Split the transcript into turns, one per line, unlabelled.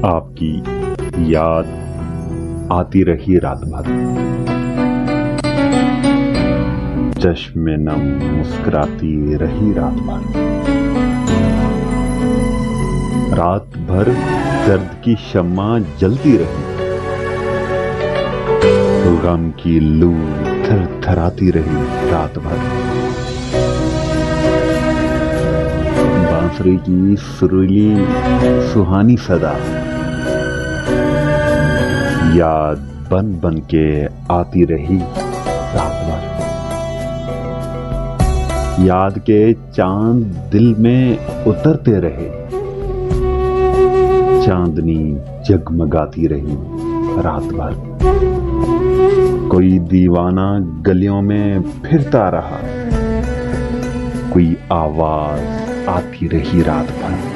आपकी याद आती रही रात भर, चश्मे नम मुस्कुराती रही रात भर। रात भर दर्द की शम्मा जलती रही, गम की लू थरथराती रही रात भर। बांसुरी की सुरीली सुहानी सदा याद बन बन के आती रही रात भर। याद के चांद दिल में उतरते रहे, चांदनी जगमगाती रही रात भर। कोई दीवाना गलियों में फिरता रहा, कोई आवाज आती रही रात भर।